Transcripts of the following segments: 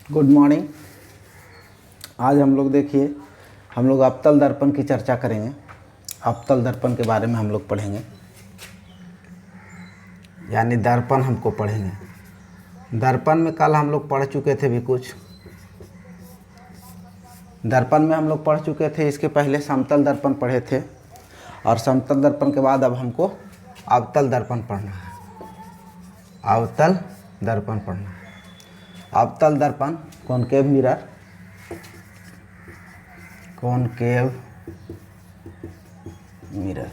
Good morning. आज हम लोग देखिए हम लोग अवतल दर्पण की चर्चा करेंगे। अवतल दर्पण के बारे में हम लोग पढ़ेंगे, यानी दर्पण हमको पढ़ेंगे। दर्पण में कल हम लोग पढ़ चुके थे भी कुछ। दर्पण में हम लोग पढ़ चुके थे, इसके पहले समतल दर्पण पढ़े थे और समतल दर्पण के बाद अब हमको अवतल दर्पण पढ़ना है। अवतल दर्पण पढ़ना है। अवतल दर्पण concave mirror, concave mirror,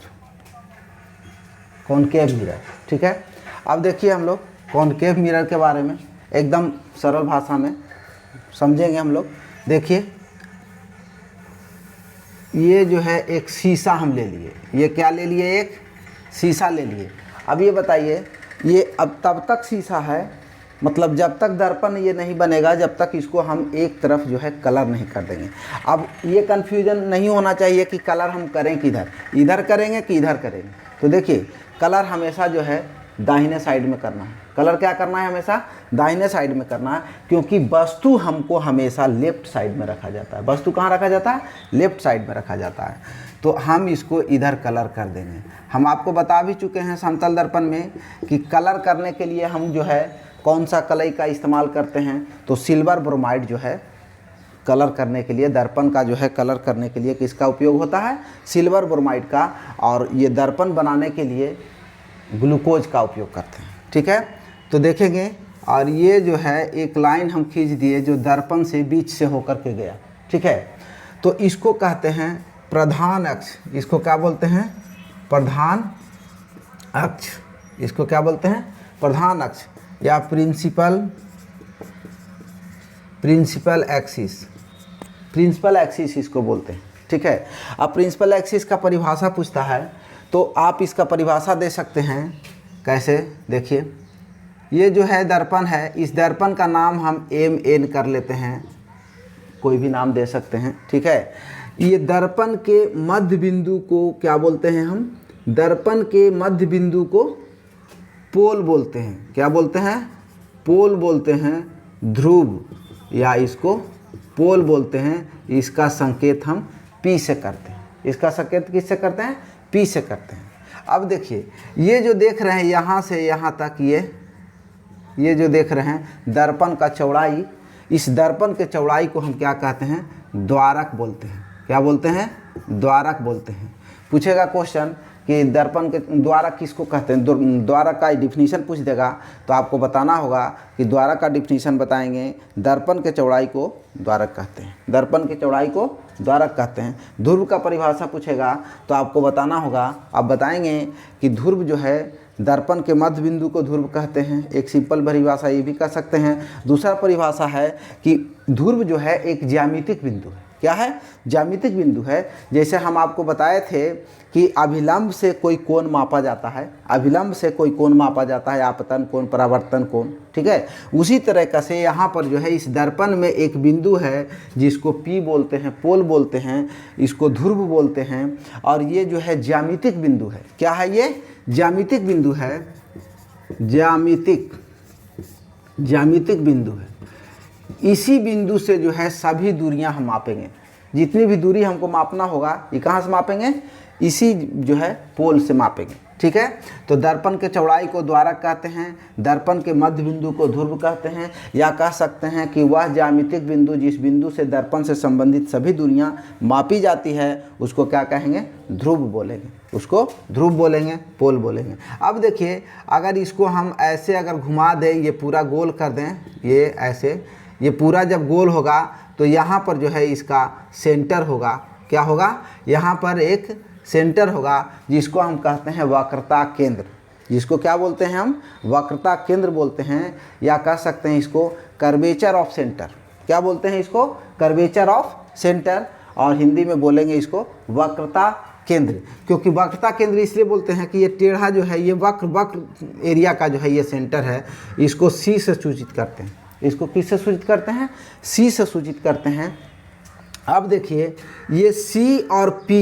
concave mirror, ठीक है। अब देखिए हम लोग कॉनकेव मिरर के बारे में एकदम सरल भाषा में समझेंगे हम लोग। देखिए ये जो है एक शीशा हम ले लिए। ये क्या ले लिए? एक शीशा ले लिए। अब ये बताइए, ये अब तब तक शीशा है, मतलब जब तक दर्पण ये नहीं बनेगा जब तक इसको हम एक तरफ जो है कलर नहीं कर देंगे। अब ये कन्फ्यूजन नहीं होना चाहिए कि कलर हम करें किधर, इधर करेंगे कि इधर करेंगे। तो देखिए कलर हमेशा जो है दाहिने साइड में करना है। कलर क्या करना है? हमेशा दाहिने साइड में करना है, क्योंकि वस्तु हमको हमेशा लेफ्ट साइड में रखा जाता है। वस्तु कहाँ रखा जाता है? लेफ्ट साइड में रखा जाता है। तो हम इसको इधर कलर कर देंगे। हम आपको बता भी चुके हैं समतल दर्पण में कि कलर करने के लिए हम जो है कौन सा कलई का इस्तेमाल करते हैं। तो सिल्वर ब्रोमाइड जो है कलर करने के लिए, दर्पण का जो है कलर करने के लिए किसका उपयोग होता है? सिल्वर ब्रोमाइड का। और ये दर्पण बनाने के लिए ग्लूकोज का उपयोग करते हैं, ठीक है। तो देखेंगे, और ये जो है एक लाइन हम खींच दिए जो दर्पण से बीच से होकर के गया, ठीक है। तो इसको कहते हैं प्रधान अक्ष। इसको क्या बोलते हैं? प्रधान अक्ष। इसको क्या बोलते हैं? प्रधान अक्ष या प्रिंसिपल एक्सिस। प्रिंसिपल एक्सिस इसको बोलते हैं, ठीक है। अब प्रिंसिपल एक्सिस का परिभाषा पूछता है तो आप इसका परिभाषा दे सकते हैं। कैसे? देखिए ये जो है दर्पण है, इस दर्पण का नाम हम MN कर लेते हैं, कोई भी नाम दे सकते हैं, ठीक है। ये दर्पण के मध्य बिंदु को क्या बोलते हैं? हम दर्पण के मध्य बिंदु को पोल बोलते हैं। क्या बोलते हैं? पोल बोलते हैं। ध्रुव या इसको पोल बोलते हैं। इसका संकेत हम P से करते हैं। इसका संकेत किससे करते हैं? P से करते हैं। अब देखिए ये जो देख रहे हैं यहाँ से यहाँ तक, ये जो देख रहे हैं दर्पण का चौड़ाई, इस दर्पण के चौड़ाई को हम क्या कहते हैं? द्वारक बोलते हैं। क्या बोलते हैं? द्वारक बोलते हैं। पूछेगा क्वेश्चन कि दर्पण के द्वारक किसको कहते हैं, द्वारक का डिफिनीशन पूछ देगा तो आपको बताना होगा कि द्वारक का डिफिनीशन बताएंगे। दर्पण के चौड़ाई को द्वारक कहते हैं। दर्पण के चौड़ाई को द्वारक कहते हैं। ध्रुव का परिभाषा पूछेगा तो आपको बताना होगा, आप बताएंगे कि ध्रुव जो है दर्पण के मध्य बिंदु को ध्रुव कहते हैं। एक सिंपल परिभाषा ये भी कह सकते हैं। दूसरा परिभाषा है कि ध्रुव जो है एक ज्यामितिक बिंदु है। क्या है? ज्यामितिक बिंदु है। जैसे हम आपको बताए थे कि अभिलंब से कोई कोण मापा जाता है, अभिलंब से कोई कोण मापा जाता है, आपतन कोण, परावर्तन कोण, ठीक है। उसी तरह से यहाँ पर जो है इस दर्पण में एक बिंदु है जिसको P बोलते हैं, पोल बोलते हैं, इसको ध्रुव बोलते हैं। और ये जो है ज्यामितिक बिंदु है। क्या है ये? ज्यामितिक बिंदु है। ज्यामितिक बिंदु है। इसी बिंदु से जो है सभी दूरियां हम मापेंगे। जितनी भी दूरी हमको मापना होगा ये कहाँ से मापेंगे? इसी जो है पोल से मापेंगे, ठीक है। तो दर्पण के चौड़ाई को द्वारक कहते हैं, दर्पण के मध्य बिंदु को ध्रुव कहते हैं, या कह सकते हैं कि वह ज्यामितिक बिंदु जिस बिंदु से दर्पण से संबंधित सभी दूरियां मापी जाती है उसको क्या कहेंगे? ध्रुव बोलेंगे। उसको ध्रुव बोलेंगे, पोल बोलेंगे। अब देखिए अगर इसको हम ऐसे अगर घुमा दें, ये पूरा गोल कर दें, ये ऐसे, ये पूरा जब गोल होगा तो यहाँ पर जो है इसका सेंटर होगा। क्या होगा? यहाँ पर एक सेंटर होगा जिसको हम कहते हैं वक्रता केंद्र। जिसको क्या बोलते हैं हम? वक्रता केंद्र बोलते हैं, या कह सकते हैं इसको कर्वेचर ऑफ सेंटर। क्या बोलते हैं इसको? Curvature of centre. और हिंदी में बोलेंगे इसको वक्रता केंद्र। क्योंकि वक्रता केंद्र इसलिए बोलते हैं कि ये टेढ़ा जो है, ये वक्र एरिया का जो है ये सेंटर है, इसको C से सूचित करते हैं। इसको किससे सूचित करते हैं? C से सूचित करते हैं। अब देखिए ये C और P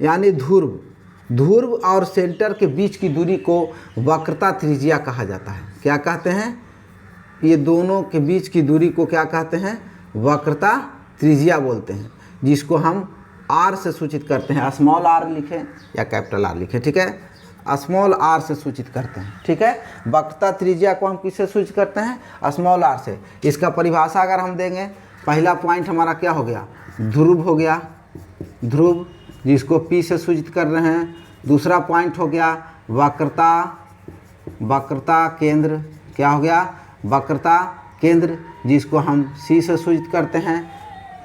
यानी ध्रुव और सेंटर के बीच की दूरी को वक्रता त्रिज्या कहा जाता है। क्या कहते हैं? ये दोनों के बीच की दूरी को क्या कहते हैं? वक्रता त्रिज्या बोलते हैं, जिसको हम आर से सूचित करते हैं। स्मॉल आर लिखें या कैपिटल आर लिखें, ठीक है, स्मॉल आर से सूचित करते हैं, ठीक है। वक्रता त्रिज्या को हम किससे सूचित करते हैं? स्मॉल आर से। इसका परिभाषा अगर हम देंगे, पहला पॉइंट हमारा क्या हो गया? ध्रुव हो गया, ध्रुव, जिसको पी से सूचित कर रहे हैं। दूसरा पॉइंट हो गया वक्रता, वक्रता केंद्र, क्या हो गया? वक्रता केंद्र, जिसको हम सी से सूचित करते हैं।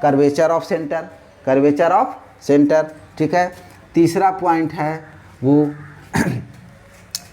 Curvature of centre, curvature of centre, ठीक है। तीसरा पॉइंट है वो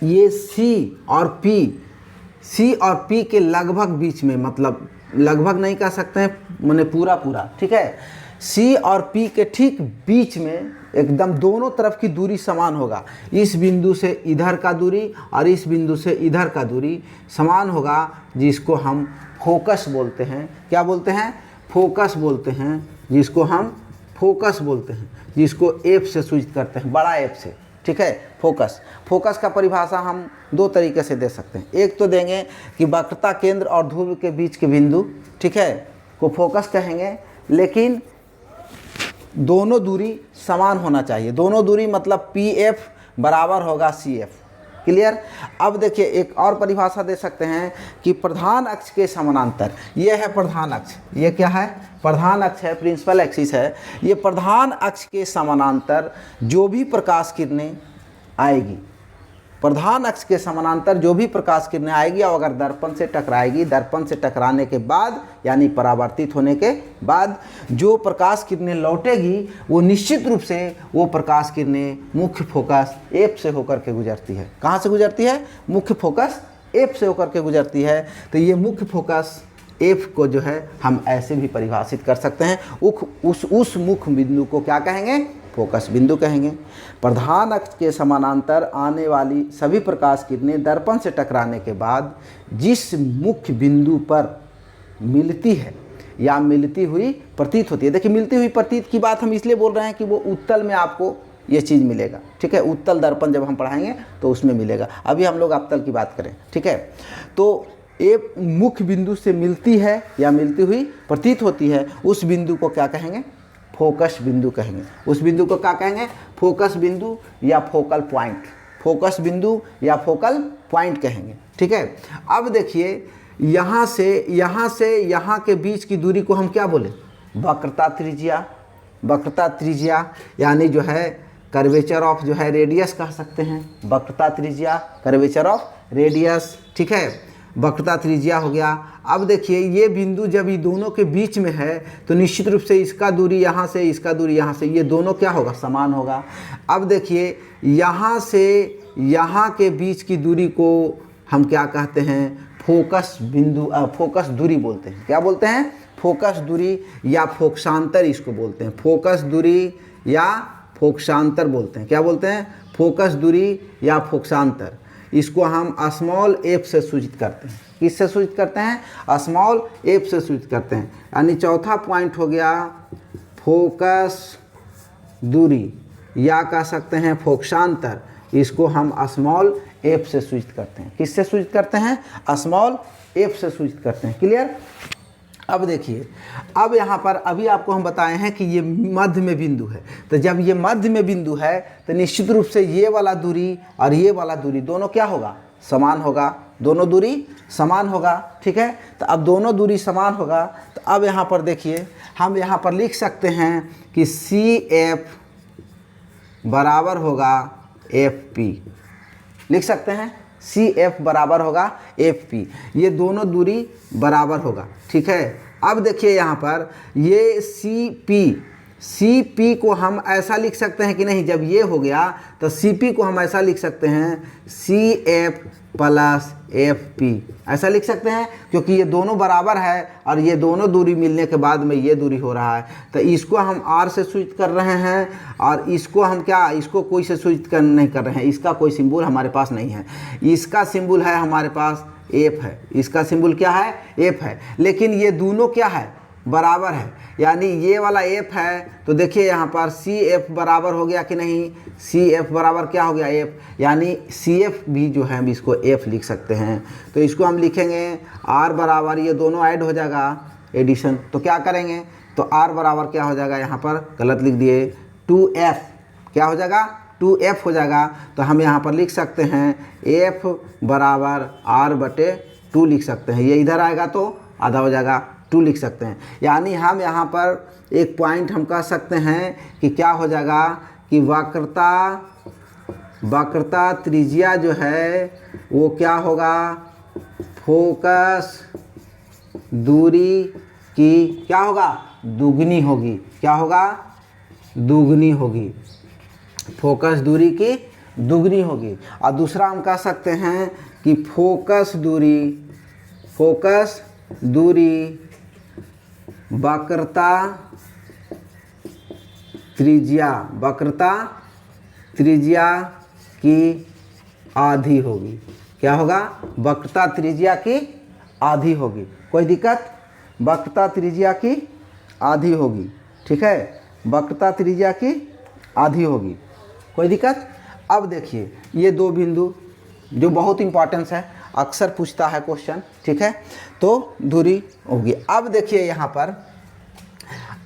ये सी और पी के लगभग बीच में, मतलब लगभग नहीं कह सकते हैं, माने पूरा पूरा, ठीक है। सी और पी के ठीक बीच में एकदम दोनों तरफ की दूरी समान होगा। इस बिंदु से इधर का दूरी और इस बिंदु से इधर का दूरी समान होगा, जिसको हम फोकस बोलते हैं। क्या बोलते हैं? फोकस बोलते हैं, जिसको हम फोकस बोलते हैं, जिसको एफ से सूचित करते हैं, बड़ा एफ से, ठीक है। फोकस, फोकस का परिभाषा हम दो तरीके से दे सकते हैं। एक तो देंगे कि वक्रता केंद्र और ध्रुव के बीच के बिंदु, ठीक है, को फोकस कहेंगे, लेकिन दोनों दूरी समान होना चाहिए। दोनों दूरी मतलब पी एफ बराबर होगा सी एफ। क्लियर? अब देखिए एक और परिभाषा दे सकते हैं कि प्रधान अक्ष के समानांतर, ये है प्रधान अक्ष, ये क्या है? प्रधान अक्ष है, प्रिंसिपल एक्सिस है। ये प्रधान अक्ष के समानांतर जो भी प्रकाश किरणें आएगी, प्रधान अक्ष के समानांतर जो भी प्रकाश किरणें आएगी, और अगर दर्पण से टकराएगी, दर्पण से टकराने के बाद यानी परावर्तित होने के बाद जो प्रकाश किरणें लौटेगी, वो निश्चित रूप से वो प्रकाश किरणें मुख्य फोकस एफ से होकर के गुजरती है। कहाँ से गुजरती है? मुख्य फोकस एफ से होकर के गुजरती है। तो ये मुख्य फोकस एफ को जो है हम ऐसे भी परिभाषित कर सकते हैं, उस मुख्य बिंदु को क्या कहेंगे? फोकस बिंदु कहेंगे। प्रधान अक्ष के समानांतर आने वाली सभी प्रकाश किरणें दर्पण से टकराने के बाद जिस मुख्य बिंदु पर मिलती है या मिलती हुई प्रतीत होती है। देखिए मिलती हुई प्रतीत की बात हम इसलिए बोल रहे हैं कि वो उत्तल में आपको ये चीज़ मिलेगा, ठीक है। उत्तल दर्पण जब हम पढ़ाएंगे तो उसमें मिलेगा। अभी हम लोग अवतल की बात करें, ठीक है। तो एक मुख्य बिंदु से मिलती है या मिलती हुई प्रतीत होती है, उस बिंदु को क्या कहेंगे? फोकस बिंदु कहेंगे। उस बिंदु को क्या कहेंगे? फोकस बिंदु या फोकल पॉइंट, फोकस बिंदु या फोकल पॉइंट कहेंगे, ठीक है। अब देखिए यहाँ से यहाँ के बीच की दूरी को हम क्या बोले? वक्रता त्रिज्या, वक्रता त्रिज्या यानी जो है कर्वेचर ऑफ जो है रेडियस कह सकते हैं। वक्रता त्रिज्या, कर्वेचर ऑफ रेडियस, ठीक है, वक्रता त्रिज्या हो गया। अब देखिए ये बिंदु जब ये दोनों के बीच में है तो निश्चित रूप से इसका दूरी यहाँ से, इसका दूरी यहाँ से, ये दोनों क्या होगा? समान होगा। अब देखिए यहाँ से यहाँ के बीच की दूरी को हम क्या कहते हैं? फोकस बिंदु, फोकस दूरी बोलते हैं। क्या बोलते हैं? फोकस दूरी या फोकसांतर इसको बोलते हैं। फोकस दूरी या फोकसांतर बोलते हैं। क्या बोलते हैं? फोकस दूरी या फोकसांतर। इसको हम स्मॉल एफ से सूचित करते हैं। किससे सूचित करते हैं? स्मॉल एफ से सूचित करते हैं। यानी चौथा पॉइंट हो गया फोकस दूरी या कह सकते हैं फोकसांतर। इसको हम स्मॉल एफ से सूचित करते हैं। किससे सूचित करते हैं? स्मॉल एफ से सूचित करते हैं। क्लियर? अब देखिए, अब यहाँ पर अभी आपको हम बताए हैं कि ये मध्य में बिंदु है। तो जब ये मध्य में बिंदु है तो निश्चित रूप से ये वाला दूरी और ये वाला दूरी दोनों क्या होगा? समान होगा। दोनों दूरी समान होगा, ठीक है। तो अब दोनों दूरी समान होगा तो अब यहाँ पर देखिए हम यहाँ पर लिख सकते हैं कि सी एफ बराबर होगा एफ पी। लिख सकते हैं सी एफ बराबर होगा एफ पी। ये दोनों दूरी बराबर होगा, ठीक है। अब देखिए यहाँ पर ये सी पी को हम ऐसा लिख सकते हैं कि नहीं, जब ये हो गया तो सी पी को हम ऐसा लिख सकते हैं C F plus F P, ऐसा लिख सकते हैं, क्योंकि ये दोनों बराबर है और ये दोनों दूरी मिलने के बाद में ये दूरी हो रहा है। तो इसको हम आर से सूचित कर रहे हैं और इसको हम क्या, इसको कोई से सूचित नहीं कर रहे हैं। इसका कोई सिंबल हमारे पास नहीं है। इसका सिंबल है हमारे पास एफ है। इसका सिंबल क्या है? एफ है। लेकिन ये दोनों क्या है? बराबर है, यानी ये वाला एफ है तो देखिए यहाँ पर सी एफ बराबर हो गया कि नहीं, सी एफ बराबर क्या हो गया एफ, यानी सी एफ भी जो है हम इसको एफ लिख सकते हैं। तो इसको हम लिखेंगे आर बराबर, ये दोनों ऐड हो जाएगा एडिशन, तो क्या करेंगे तो आर बराबर क्या हो जाएगा, यहाँ पर गलत लिख दिए 2f, क्या हो जाएगा 2f हो जाएगा। तो हम यहाँ पर लिख सकते हैं f बराबर r/2 लिख सकते हैं, ये इधर आएगा तो आधा हो जाएगा 2 लिख सकते हैं। यानी हम यहाँ पर एक पॉइंट हम कह सकते हैं कि क्या हो जाएगा कि वक्रता त्रिज्या जो है वो क्या होगा, फोकस दूरी की क्या होगा, दुगनी होगी, क्या होगा, दुगनी होगी, फोकस दूरी की दुगनी होगी। और दूसरा हम कह सकते हैं कि फोकस दूरी वक्रता त्रिज्या की आधी होगी, क्या होगा, वक्रता त्रिज्या की आधी होगी, कोई दिक्कत, वक्रता त्रिज्या की आधी होगी, ठीक है, वक्रता त्रिज्या की आधी होगी, कोई दिक्कत। अब देखिए ये दो बिंदु जो बहुत इंपॉर्टेंस है, अक्सर पूछता है क्वेश्चन, ठीक है, तो दूरी होगी। अब देखिए यहाँ पर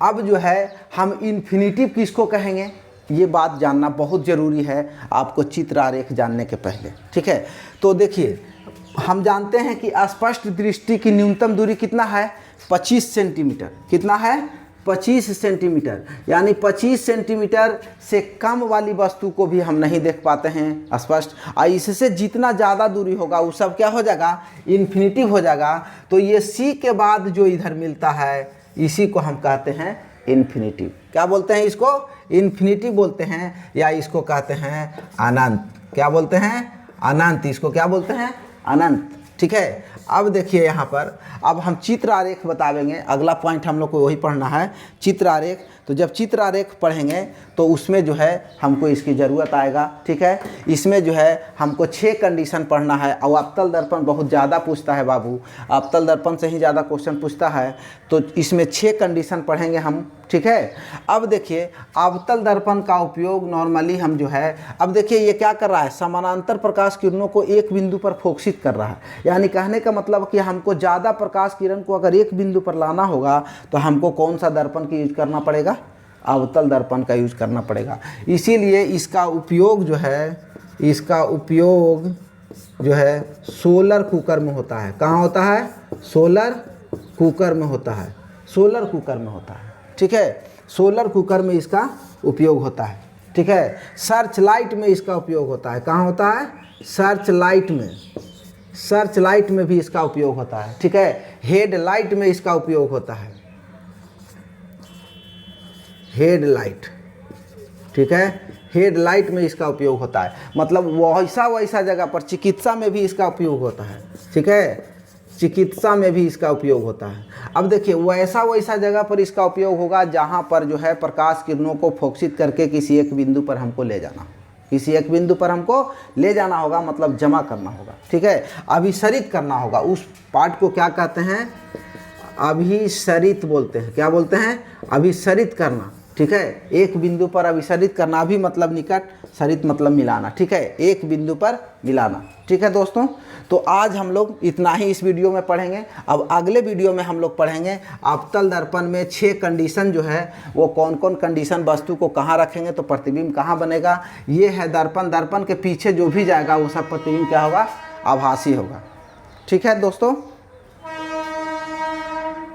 अब जो है हम इन्फिनिटिव किसको कहेंगे, ये बात जानना बहुत ज़रूरी है आपको चित्र आरेख जानने के पहले, ठीक है। तो देखिए हम जानते हैं कि स्पष्ट दृष्टि की न्यूनतम दूरी कितना है, 25 सेंटीमीटर, कितना है 25 सेंटीमीटर, यानी 25 सेंटीमीटर से कम वाली वस्तु को भी हम नहीं देख पाते हैं स्पष्ट, और इससे जितना ज़्यादा दूरी होगा वो सब क्या हो जाएगा, इन्फिनिटिव हो जाएगा। तो ये सी के बाद जो इधर मिलता है इसी को हम कहते हैं इन्फिनिटिव, क्या बोलते हैं इसको, इन्फिनिटिव बोलते हैं, या इसको कहते हैं अनंत, क्या बोलते हैं, अनंत, इसको क्या बोलते हैं, अनंत, ठीक है। अब देखिए यहाँ पर अब हम चित्र आरेख बतावेंगे, अगला पॉइंट हम लोग को वही पढ़ना है, चित्र आरेख। तो जब चित्र आरेख पढ़ेंगे तो उसमें जो है हमको इसकी ज़रूरत आएगा, ठीक है। इसमें जो है हमको 6 कंडीशन पढ़ना है, और अवतल दर्पण बहुत ज़्यादा पूछता है बाबू, अवतल दर्पण से ही ज़्यादा क्वेश्चन पूछता है, तो इसमें 6 कंडीशन पढ़ेंगे हम, ठीक है। अब देखिए अवतल दर्पण का उपयोग नॉर्मली हम जो है, अब देखिए ये क्या कर रहा है, समानांतर प्रकाश किरणों को एक बिंदु पर फोकसित कर रहा है, यानी कहने का मतलब कि हमको ज़्यादा प्रकाश किरण को अगर एक बिंदु पर लाना होगा तो हमको कौन सा दर्पण का यूज करना पड़ेगा, अवतल दर्पण का यूज करना पड़ेगा। इसीलिए इसका उपयोग जो है सोलर कुकर में होता है, कहाँ होता है, सोलर कुकर में होता है, सोलर कुकर में होता है, ठीक है, सोलर कुकर में इसका उपयोग होता है, ठीक है। सर्च लाइट में इसका उपयोग होता है, कहाँ होता है, सर्च लाइट में भी इसका उपयोग होता है, ठीक है। हेड लाइट में इसका उपयोग होता है, हेड लाइट, ठीक है, हेड लाइट में इसका उपयोग होता है, मतलब वैसा जगह पर चिकित्सा में भी इसका उपयोग होता है, ठीक है, चिकित्सा में भी इसका उपयोग होता है। अब देखिए वैसा जगह पर इसका उपयोग होगा जहाँ पर जो है प्रकाश किरणों को फोकसित करके किसी एक बिंदु पर हमको ले जाना, किसी एक बिंदु पर हमको ले जाना होगा, मतलब जमा करना होगा, ठीक है, अभिसरित करना होगा। उस पार्ट को क्या कहते हैं, अभिसरित बोलते हैं, क्या बोलते हैं, अभिसरित करना, ठीक है, एक बिंदु पर अभिसरित करना, भी मतलब निकट, सरित मतलब मिलाना, ठीक है, एक बिंदु पर मिलाना, ठीक है दोस्तों। तो आज हम लोग इतना ही इस वीडियो में पढ़ेंगे। अब अगले वीडियो में हम लोग पढ़ेंगे अवतल दर्पण में 6 कंडीशन जो है वो कौन कौन कंडीशन, वस्तु को कहाँ रखेंगे तो प्रतिबिंब कहाँ बनेगा, ये है दर्पण, दर्पण के पीछे जो भी जाएगा वो सब प्रतिबिंब क्या होगा, आभासी होगा, ठीक है दोस्तों।